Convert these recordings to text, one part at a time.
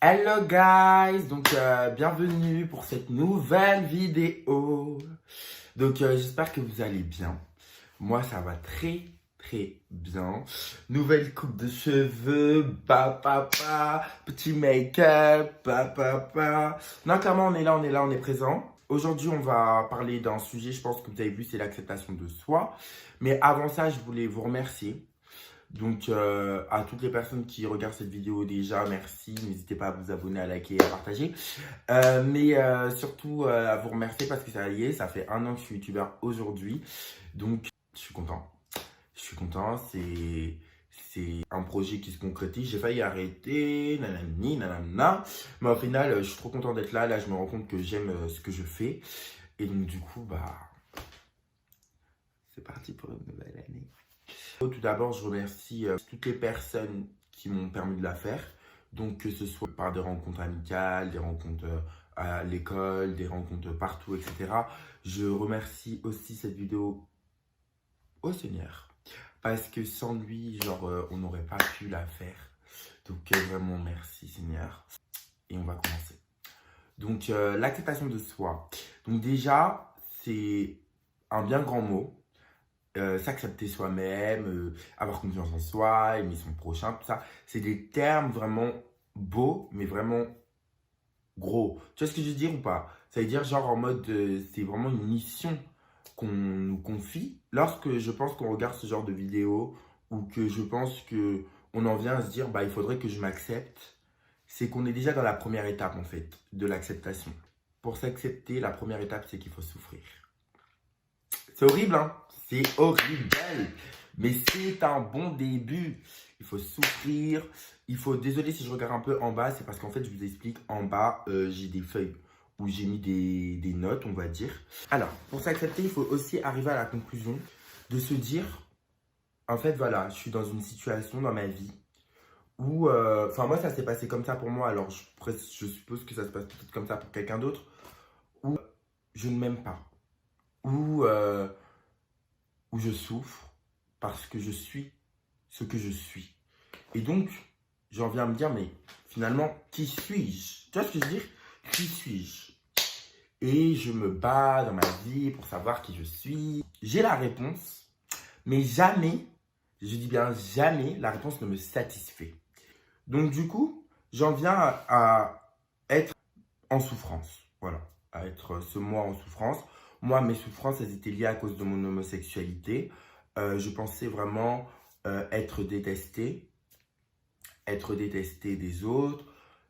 Hello guys, donc bienvenue pour cette nouvelle vidéo. Donc j'espère que vous allez bien. Moi ça va très bien. Nouvelle coupe de cheveux, papa, petit make-up, papa. Non, clairement on est là, on est présent. Aujourd'hui on va parler d'un sujet, je pense que vous avez vu, c'est l'acceptation de soi. Mais avant ça, je voulais vous remercier. Donc, à toutes les personnes qui regardent cette vidéo déjà, merci. N'hésitez pas à vous abonner, à liker et à partager. Mais surtout, à vous remercier parce que ça y est, ça fait 1 an que je suis youtubeur aujourd'hui. Donc, je suis content. Je suis content. C'est un projet qui se concrétise. J'ai failli arrêter, nanani, nanana. Mais au final, je suis trop content d'être là. Là, je me rends compte que j'aime ce que je fais. Et donc, du coup, c'est parti pour une nouvelle année. Tout d'abord, je remercie toutes les personnes qui m'ont permis de la faire. Donc, que ce soit par des rencontres amicales, des rencontres à l'école, des rencontres partout, etc. Je remercie aussi cette vidéo au Seigneur. Parce que sans lui, on n'aurait pas pu la faire. Donc, vraiment, merci Seigneur. Et on va commencer. Donc, l'acceptation de soi. Donc, déjà, c'est un bien grand mot. S'accepter soi-même, avoir confiance en soi, aimer son prochain, tout ça. C'est des termes vraiment beaux, mais vraiment gros. Tu vois ce que je veux dire ou pas? Ça veut dire genre en mode, c'est vraiment une mission qu'on nous confie. Lorsque je pense qu'on regarde ce genre de vidéo ou que je pense que on en vient à se dire, bah il faudrait que je m'accepte, c'est qu'on est déjà dans la première étape en fait de l'acceptation. Pour s'accepter, la première étape, c'est qu'il faut souffrir. C'est horrible, hein? C'est horrible, mais c'est un bon début. Il faut souffrir. Il faut, désolé si je regarde un peu en bas, c'est parce qu'en fait, je vous explique, en bas, j'ai des feuilles où j'ai mis des notes, on va dire. Alors, pour s'accepter, il faut aussi arriver à la conclusion de se dire, en fait, voilà, je suis dans une situation dans ma vie où, enfin, moi, ça s'est passé comme ça pour moi, alors je suppose que ça se passe peut-être comme ça pour quelqu'un d'autre, où je ne m'aime pas, où je souffre parce que je suis ce que je suis. Et donc, j'en viens à me dire, mais finalement, qui suis-je? Tu vois ce que je veux dire? Qui suis-je? Et je me bats dans ma vie pour savoir qui je suis. J'ai la réponse, mais jamais, je dis bien jamais, la réponse ne me satisfait. Donc du coup, j'en viens à être en souffrance. Voilà, à être ce moi en souffrance. Moi, mes souffrances, elles étaient liées à cause de mon homosexualité. Je pensais vraiment être détesté des autres.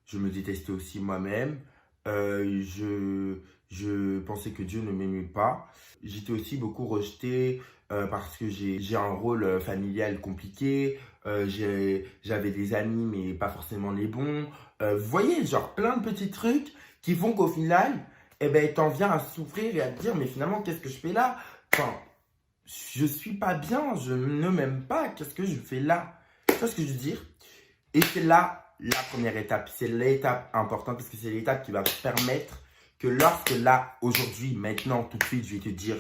Je me détestais aussi moi-même. Je pensais que Dieu ne m'aimait pas. J'étais aussi beaucoup rejeté parce que j'ai un rôle familial compliqué. J'avais des amis, mais pas forcément les bons. Vous voyez, genre plein de petits trucs qui font qu'au final, eh ben, t'en viens à souffrir et à te dire, mais finalement, qu'est-ce que je fais là? Enfin, je suis pas bien, je ne m'aime pas, qu'est-ce que je fais là? Tu vois ce que je veux dire? Et c'est là la première étape, c'est l'étape importante parce que c'est l'étape qui va permettre que lorsque là, aujourd'hui, maintenant, tout de suite, je vais te dire,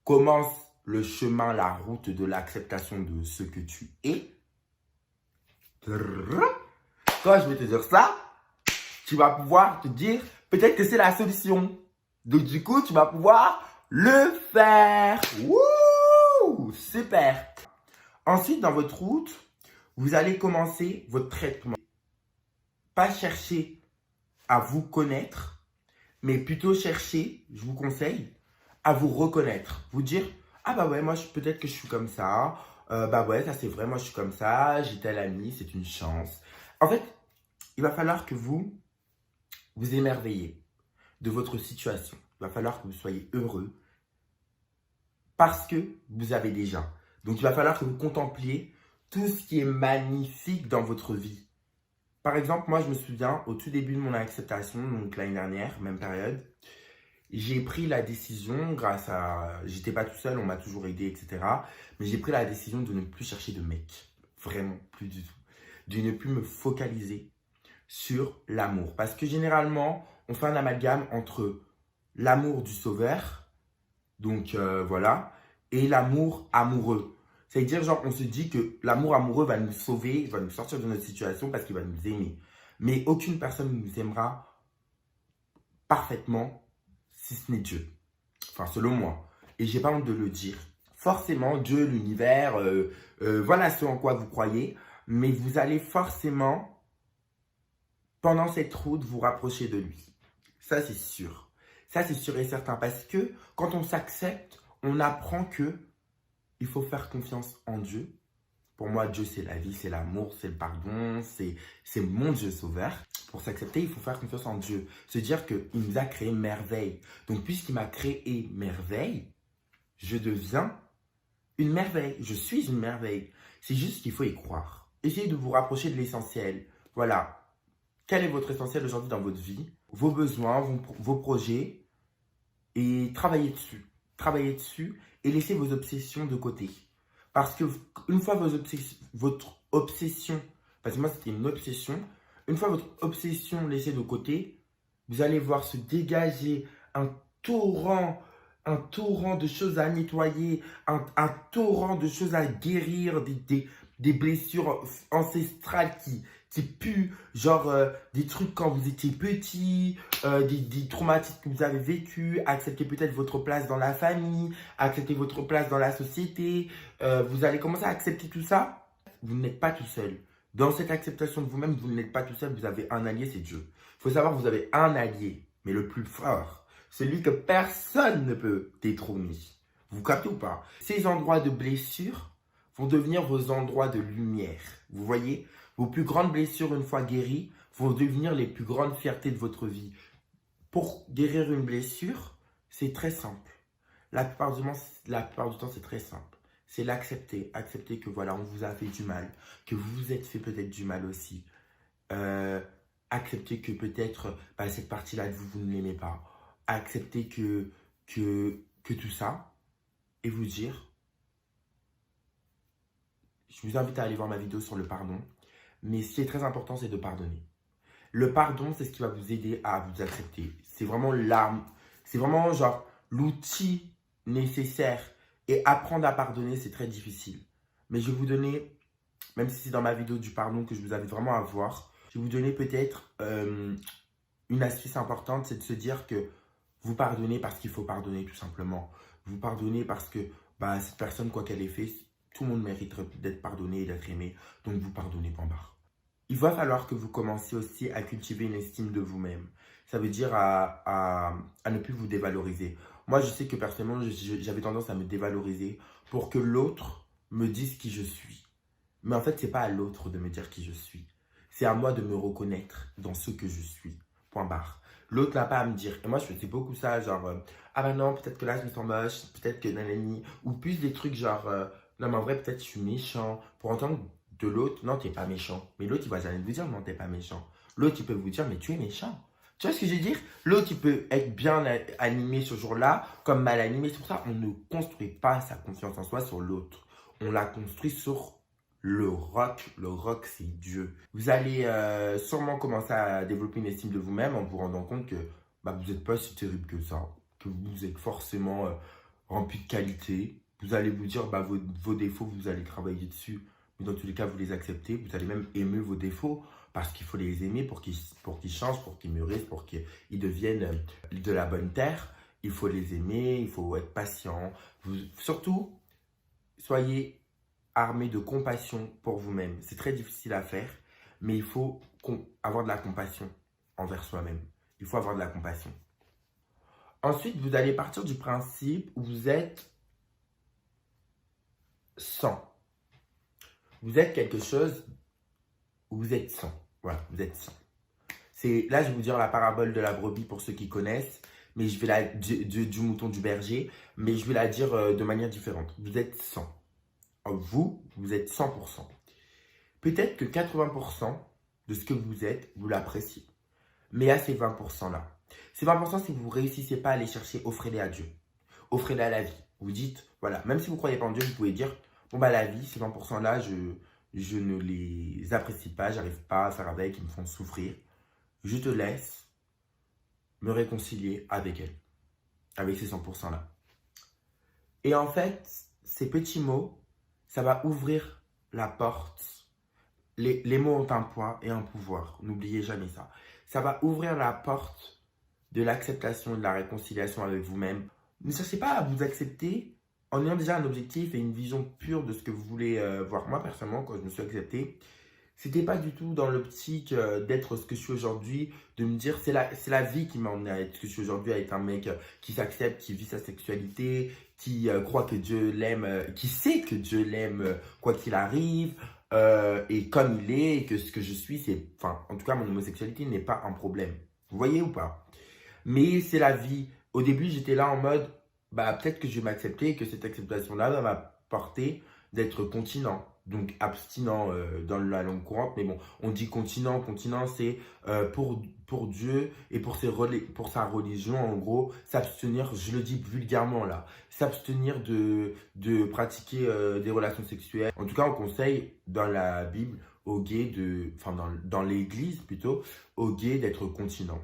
commence le chemin, la route de l'acceptation de ce que tu es. Quand je vais te dire ça, tu vas pouvoir te dire, peut-être que c'est la solution. Donc du coup, tu vas pouvoir le faire. Wouh! Super! Ensuite, dans votre route, vous allez commencer votre traitement. Pas chercher à vous connaître, mais plutôt chercher, je vous conseille, à vous reconnaître. Vous dire, ah bah ouais, moi peut-être que je suis comme ça. Bah ouais, ça c'est vrai, moi je suis comme ça. J'ai tel ami, c'est une chance. En fait, il va falloir que vous émerveillez de votre situation. Il va falloir que vous soyez heureux parce que vous avez déjà. Donc il va falloir que vous contempliez tout ce qui est magnifique dans votre vie. Par exemple, moi je me souviens au tout début de mon acceptation, donc l'année dernière, même période, j'ai pris la décision j'étais pas tout seul, on m'a toujours aidé, etc. Mais j'ai pris la décision de ne plus chercher de mec. Vraiment, plus du tout. De ne plus me focaliser sur l'amour. Parce que généralement, on fait un amalgame entre l'amour du sauveur, donc voilà, et l'amour amoureux. C'est-à-dire, genre, on se dit que l'amour amoureux va nous sauver, va nous sortir de notre situation parce qu'il va nous aimer. Mais aucune personne ne nous aimera parfaitement si ce n'est Dieu. Enfin, selon moi. Et j'ai pas honte de le dire. Forcément, Dieu, l'univers, voilà ce en quoi vous croyez. Mais vous allez forcément, pendant cette route, vous rapprocher de lui. Ça, c'est sûr. Ça, c'est sûr et certain. Parce que quand on s'accepte, on apprend que il faut faire confiance en Dieu. Pour moi, Dieu, c'est la vie, c'est l'amour, c'est le pardon, c'est mon Dieu sauveur. Pour s'accepter, il faut faire confiance en Dieu. Se dire qu'il nous a créé merveille. Donc, puisqu'il m'a créé merveille, je deviens une merveille. Je suis une merveille. C'est juste qu'il faut y croire. Essayez de vous rapprocher de l'essentiel. Voilà. Quel est votre essentiel aujourd'hui dans votre vie? Vos besoins, vos projets. Et travaillez dessus. Travaillez dessus et laissez vos obsessions de côté. Parce que une fois votre obsession, parce que moi c'était une obsession, une fois votre obsession laissée de côté, vous allez voir se dégager un torrent de choses à nettoyer, un torrent de choses à guérir, des blessures ancestrales qui puent, genre des trucs quand vous étiez petit, des traumatismes que vous avez vécu, accepter peut-être votre place dans la famille, accepter votre place dans la société. Vous allez commencer à accepter tout ça. Vous n'êtes pas tout seul. Dans cette acceptation de vous-même, vous n'êtes pas tout seul, vous avez un allié, c'est Dieu. Il faut savoir que vous avez un allié, mais le plus fort, celui que personne ne peut détrôner. Vous captez ou pas? Ces endroits de blessure vont devenir vos endroits de lumière. Vous voyez? Vos plus grandes blessures, une fois guéries, vont devenir les plus grandes fiertés de votre vie. Pour guérir une blessure, c'est très simple. La plupart du temps, c'est très simple. C'est l'accepter. Accepter que voilà, on vous a fait du mal, que vous vous êtes fait peut-être du mal aussi. Accepter que peut-être cette partie-là de vous, vous ne l'aimez pas. Accepter que tout ça et vous dire, je vous invite à aller voir ma vidéo sur le pardon. Mais ce qui est très important, c'est de pardonner. Le pardon, c'est ce qui va vous aider à vous accepter. C'est vraiment l'arme, c'est vraiment genre l'outil nécessaire. Et apprendre à pardonner, c'est très difficile. Mais je vais vous donner, même si c'est dans ma vidéo du pardon que je vous invite vraiment à voir, je vais vous donner peut-être une astuce importante, c'est de se dire que vous pardonnez parce qu'il faut pardonner tout simplement. Vous pardonnez parce que cette personne, quoi qu'elle ait fait, tout le monde mérite d'être pardonné et d'être aimé. Donc vous pardonnez, point barre. Il va falloir que vous commenciez aussi à cultiver une estime de vous-même. Ça veut dire à ne plus vous dévaloriser. Moi, je sais que personnellement, j'avais tendance à me dévaloriser pour que l'autre me dise qui je suis. Mais en fait, ce n'est pas à l'autre de me dire qui je suis. C'est à moi de me reconnaître dans ce que je suis. Point barre. L'autre n'a pas à me dire. Et moi, je faisais beaucoup ça, genre, ah ben non, peut-être que là, je me sens moche, peut-être que nanani. Ou plus des trucs genre, non, mais en vrai, peut-être je suis méchant. Pour entendre de l'autre, non, t'es pas méchant. Mais l'autre, il va jamais vous dire, non, t'es pas méchant. L'autre, il peut vous dire, mais tu es méchant. Tu vois ce que je veux dire? L'autre, il peut être bien animé ce jour-là, comme mal animé. C'est pour ça qu'on ne construit pas sa confiance en soi sur l'autre. On la construit sur le roc. Le roc, c'est Dieu. Vous allez sûrement commencer à développer une estime de vous-même en vous rendant compte que vous n'êtes pas si terrible que ça. Que vous êtes forcément rempli de qualité. Vous allez vous dire, vos défauts, vous allez travailler dessus. Mais dans tous les cas, vous les acceptez. Vous allez même aimer vos défauts parce qu'il faut les aimer pour qu'ils changent, pour qu'ils mûrissent, pour qu'ils deviennent de la bonne terre. Il faut les aimer, il faut être patient. Surtout, soyez armés de compassion pour vous-même. C'est très difficile à faire, mais il faut avoir de la compassion envers soi-même. Il faut avoir de la compassion. Ensuite, vous allez partir du principe où vous êtes 100. Vous êtes quelque chose où vous êtes 100. Voilà, vous êtes 100. Là, je vais vous dire la parabole de la brebis pour ceux qui connaissent, mais je vais du mouton du berger, mais je vais la dire de manière différente. Vous êtes 100. Vous êtes 100%. Peut-être que 80% de ce que vous êtes, vous l'appréciez. Mais à ces 20%-là, ces 20%, si vous ne réussissez pas à les chercher, offrez-les à Dieu. Offrez-les à la vie. Vous dites, voilà, même si vous ne croyez pas en Dieu, vous pouvez dire, la vie, ces 20%-là, je ne les apprécie pas, j'arrive pas à faire avec, ils me font souffrir. Je te laisse me réconcilier avec elle, avec ces 100%-là. Et en fait, ces petits mots, ça va ouvrir la porte, les mots ont un poids et un pouvoir. N'oubliez jamais ça. Ça va ouvrir la porte de l'acceptation et de la réconciliation avec vous-même. Ne cherchez pas à vous accepter en ayant déjà un objectif et une vision pure de ce que vous voulez voir. Moi, personnellement, quand je me suis accepté, c'était pas du tout dans l'optique d'être ce que je suis aujourd'hui, de me dire c'est la vie qui m'a emmené à être ce que je suis aujourd'hui, à être un mec qui s'accepte, qui vit sa sexualité, qui croit que Dieu l'aime, qui sait que Dieu l'aime quoi qu'il arrive, et comme il est, et que ce que je suis, enfin, en tout cas, mon homosexualité n'est pas un problème. Vous voyez ou pas? Mais c'est la vie. Au début, j'étais là en mode, bah peut-être que je vais m'accepter et que cette acceptation-là va m'apporter d'être continent. Donc abstinent dans la langue courante, mais bon, on dit continent. Continent, c'est pour Dieu et pour sa religion, en gros, s'abstenir, je le dis vulgairement là, s'abstenir de pratiquer des relations sexuelles. En tout cas, on conseille dans la Bible aux gays, enfin dans l'église plutôt, aux gays d'être continent.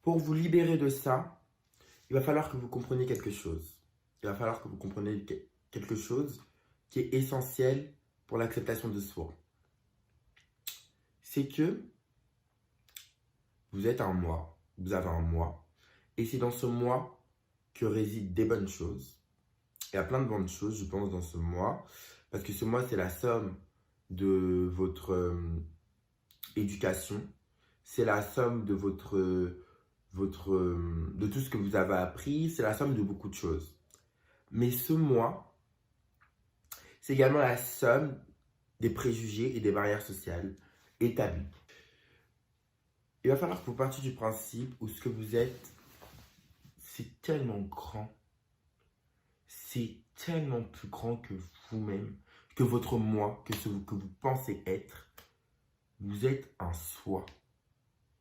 Pour vous libérer de ça, il va falloir que vous compreniez quelque chose. Il va falloir que vous compreniez quelque chose qui est essentiel pour l'acceptation de soi. C'est que vous êtes un moi, vous avez un moi, et c'est dans ce moi que résident des bonnes choses. Il y a plein de bonnes choses, je pense, dans ce moi, parce que ce moi, c'est la somme de votre éducation, c'est la somme de de tout ce que vous avez appris, c'est la somme de beaucoup de choses. Mais ce moi, c'est également la somme des préjugés et des barrières sociales établies. Il va falloir que vous partiez du principe où ce que vous êtes, c'est tellement grand, c'est tellement plus grand que vous-même, que votre moi, que ce que vous pensez être. Vous êtes un soi.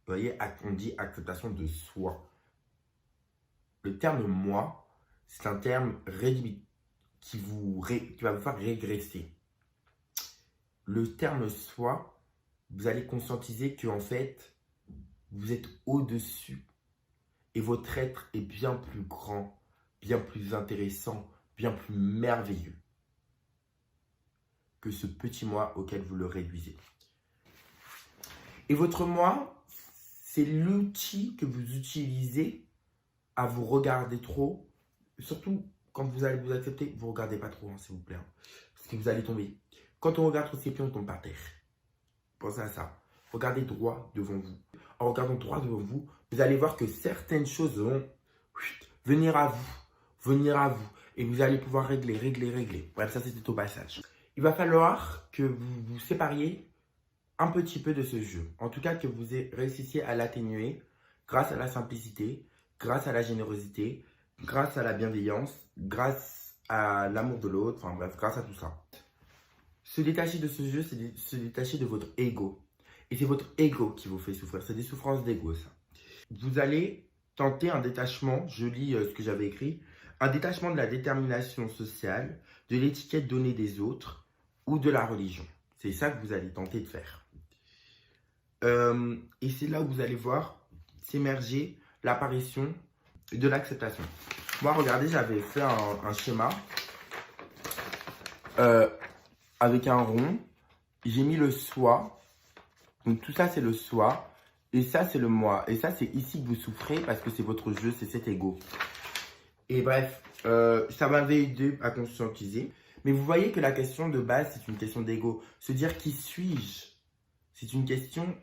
Vous voyez, on dit acceptation de soi. Le terme moi, c'est un terme qui va vous faire régresser. Le terme soi, vous allez conscientiser que en fait, vous êtes au-dessus et votre être est bien plus grand, bien plus intéressant, bien plus merveilleux que ce petit moi auquel vous le réduisez. Et votre moi, c'est l'outil que vous utilisez à vous regarder trop. Surtout quand vous allez vous accepter, vous ne regardez pas trop, hein, s'il vous plaît. Hein, parce que vous allez tomber. Quand on regarde trop ses pieds, on tombe par terre. Pensez à ça. Regardez droit devant vous. En regardant droit devant vous, vous allez voir que certaines choses vont venir à vous. Et vous allez pouvoir régler. Bref, ça c'était au passage. Il va falloir que vous vous sépariez un petit peu de ce jeu. En tout cas, que vous réussissiez à l'atténuer grâce à la simplicité, grâce à la générosité, grâce à la bienveillance, grâce à l'amour de l'autre, enfin bref, grâce à tout ça. Se détacher de ce jeu, c'est se détacher de votre ego. Et c'est votre ego qui vous fait souffrir. C'est des souffrances d'ego, ça. Vous allez tenter un détachement, je lis ce que j'avais écrit, un détachement de la détermination sociale, de l'étiquette donnée des autres ou de la religion. C'est ça que vous allez tenter de faire. Et c'est là où vous allez voir s'émerger l'apparition de l'acceptation. Moi, regardez, j'avais fait un schéma avec un rond. J'ai mis le soi. Donc tout ça, c'est le soi. Et ça, c'est le moi. Et ça, c'est ici que vous souffrez parce que c'est votre jeu, c'est cet ego. Et bref, ça m'avait aidé à conscientiser. Mais vous voyez que la question de base, c'est une question d'ego. Se dire qui suis-je? C'est une question,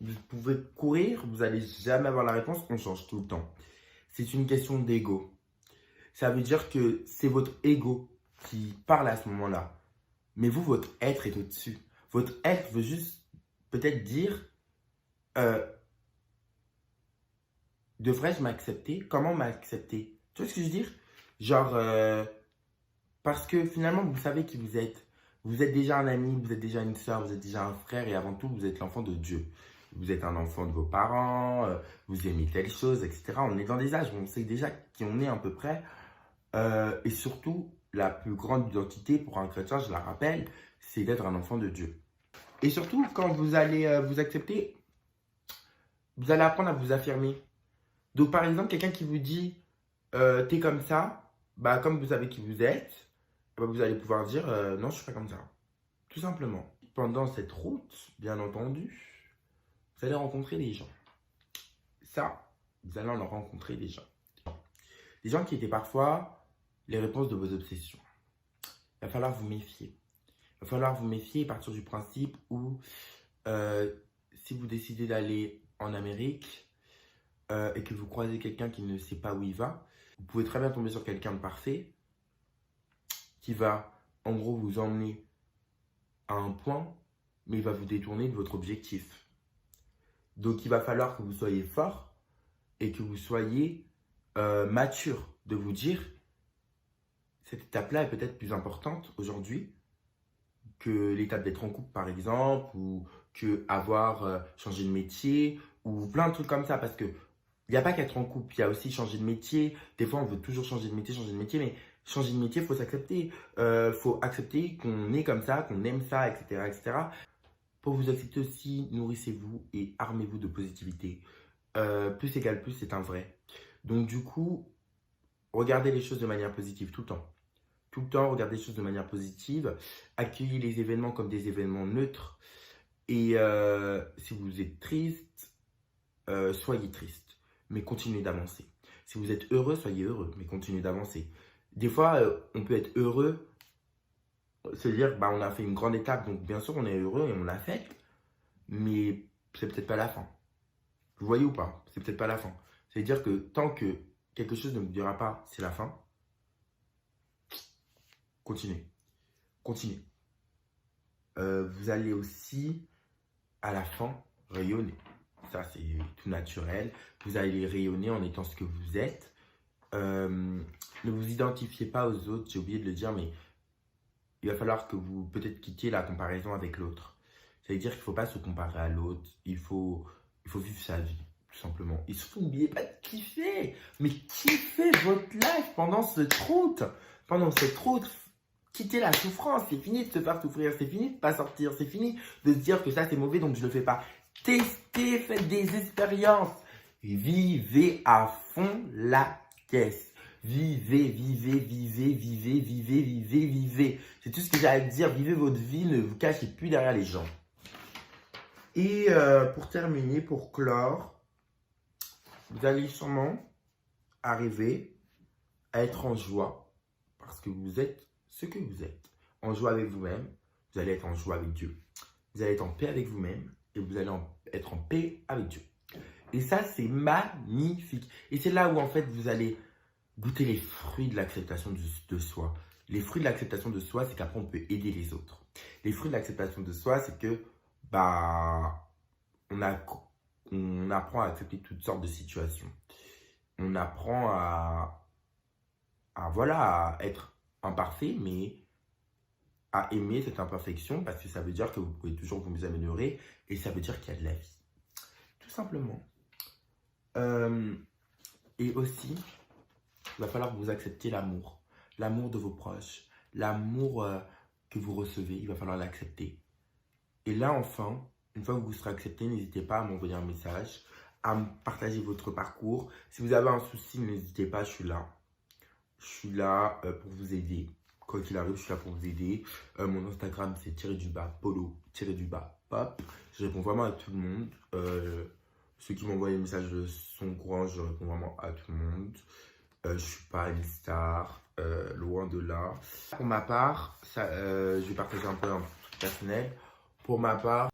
vous pouvez courir, vous n'allez jamais avoir la réponse, on change tout le temps. C'est une question d'ego. Ça veut dire que c'est votre ego qui parle à ce moment-là. Mais vous, votre être est au-dessus. Votre être veut juste peut-être dire, devrais-je m'accepter? Comment m'accepter? Tu vois ce que je veux dire? Genre, parce que finalement, vous savez qui vous êtes. Vous êtes déjà un ami, vous êtes déjà une soeur, vous êtes déjà un frère et avant tout, vous êtes l'enfant de Dieu. Vous êtes un enfant de vos parents, vous aimez telle chose, etc. On est dans des âges où on sait déjà qui on est à peu près. Et surtout, la plus grande identité pour un chrétien, je la rappelle, c'est d'être un enfant de Dieu. Et surtout, quand vous allez vous accepter, vous allez apprendre à vous affirmer. Donc, par exemple, quelqu'un qui vous dit « t'es comme ça », bah, comme vous savez qui vous êtes, bah, vous allez pouvoir dire « non, je suis pas comme ça ». Tout simplement. pendant cette route, bien entendu, vous allez rencontrer des gens. Ça, vous allez en rencontrer des gens. Des gens qui étaient parfois les réponses de vos obsessions. Il va falloir vous méfier. Il va falloir vous méfier et partir du principe où si vous décidez d'aller en Amérique et que vous croisez quelqu'un qui ne sait pas où il va, vous pouvez très bien tomber sur quelqu'un de parfait qui va en gros vous emmener à un point, mais il va vous détourner de votre objectif. Donc il va falloir que vous soyez fort et que vous soyez mature de vous dire cette étape-là est peut-être plus importante aujourd'hui que l'étape d'être en couple par exemple, ou que avoir changé de métier, ou plein de trucs comme ça. Parce que il n'y a pas qu'être en couple, il y a aussi changer de métier. Des fois, on veut toujours changer de métier, mais changer de métier, il faut s'accepter. Faut accepter qu'on est comme ça, qu'on aime ça, etc., etc. Pour vous accepter aussi, nourrissez-vous et armez-vous de positivité. Plus égale plus, c'est un vrai. Donc du coup, regardez les choses de manière positive tout le temps. Tout le temps, regardez les choses de manière positive. Accueillez les événements comme des événements neutres. Et si vous êtes triste, soyez triste. Mais continuez d'avancer. Si vous êtes heureux, soyez heureux, mais continuez d'avancer. Des fois, on peut être heureux, se dire, bah, on a fait une grande étape, donc bien sûr, on est heureux et on l'a fait, mais c'est peut-être pas la fin. Vous voyez ou pas? C'est peut-être pas la fin. C'est-à-dire que tant que quelque chose ne vous dira pas, c'est la fin, continuez. Continuez. Vous allez aussi, à la fin, rayonner. Ça, c'est tout naturel. Vous allez rayonner en étant ce que vous êtes. Ne vous identifiez pas aux autres. J'ai oublié de le dire, mais il va falloir que vous peut-être quittiez la comparaison avec l'autre. C'est-à-dire qu'il ne faut pas se comparer à l'autre. Il faut vivre sa vie, tout simplement. Et surtout, n'oubliez pas de kiffer. Mais kiffez votre life pendant cette route. Pendant cette route, quittez la souffrance. C'est fini de se faire souffrir. C'est fini de ne pas sortir. C'est fini de se dire que ça, c'est mauvais, donc je ne le fais pas. Testez, faites des expériences. Vivez à fond la caisse. Vivez, vivez, vivez, vivez, vivez, vivez, vivez. C'est tout ce que j'ai à dire. Vivez votre vie, ne vous cachez plus derrière les gens. Et pour terminer, pour clore, vous allez sûrement arriver à être en joie parce que vous êtes ce que vous êtes. En joie avec vous-même, vous allez être en joie avec Dieu. Vous allez être en paix avec vous-même et vous allez être en paix avec Dieu. Et ça, c'est magnifique. Et c'est là où, en fait, vous allez goûter les fruits de l'acceptation de soi. Les fruits de l'acceptation de soi, c'est qu'après, on peut aider les autres. Les fruits de l'acceptation de soi, c'est que, on apprend à accepter toutes sortes de situations. On apprend à être imparfait, mais à aimer cette imperfection parce que ça veut dire que vous pouvez toujours vous améliorer et ça veut dire qu'il y a de la vie. Tout simplement. Et aussi, il va falloir que vous acceptiez l'amour. L'amour de vos proches. L'amour que vous recevez, il va falloir l'accepter. Et là, enfin, une fois que vous serez accepté, n'hésitez pas à m'envoyer un message, à me partager votre parcours. Si vous avez un souci, n'hésitez pas, je suis là. Je suis là pour vous aider. Quoi qu'il arrive, je suis là pour vous aider. Mon Instagram, c'est _polo_pop. Je réponds vraiment à tout le monde. Ceux qui m'envoient des messages de son courant, je réponds vraiment à tout le monde. Je ne suis pas une star, loin de là. Pour ma part, je vais partager un peu un truc personnel. Pour ma part,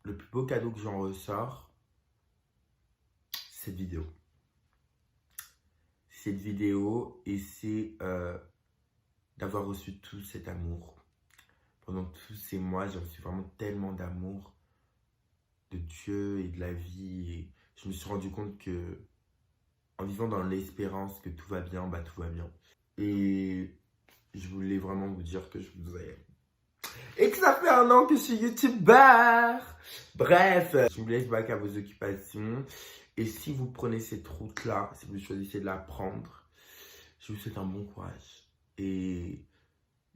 le plus beau cadeau que j'en ressors, c'est cette vidéo. Cette vidéo, et c'est d'avoir reçu tout cet amour. Pendant tous ces mois, j'ai reçu vraiment tellement d'amour de Dieu et de la vie. Et je me suis rendu compte que, en vivant dans l'espérance que tout va bien, tout va bien. Et je voulais vraiment vous dire que je vous aime. Et que ça fait 1 an que je suis youtubeur. Bref, je vous laisse back à vos occupations. Et si vous prenez cette route-là, si vous choisissez de la prendre, je vous souhaite un bon courage. Et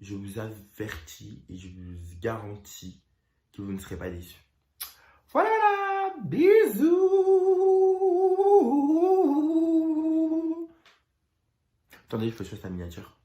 je vous avertis et je vous garantis que vous ne serez pas déçus. Voilà, bisous. Attendez, il faut que je fasse la miniature.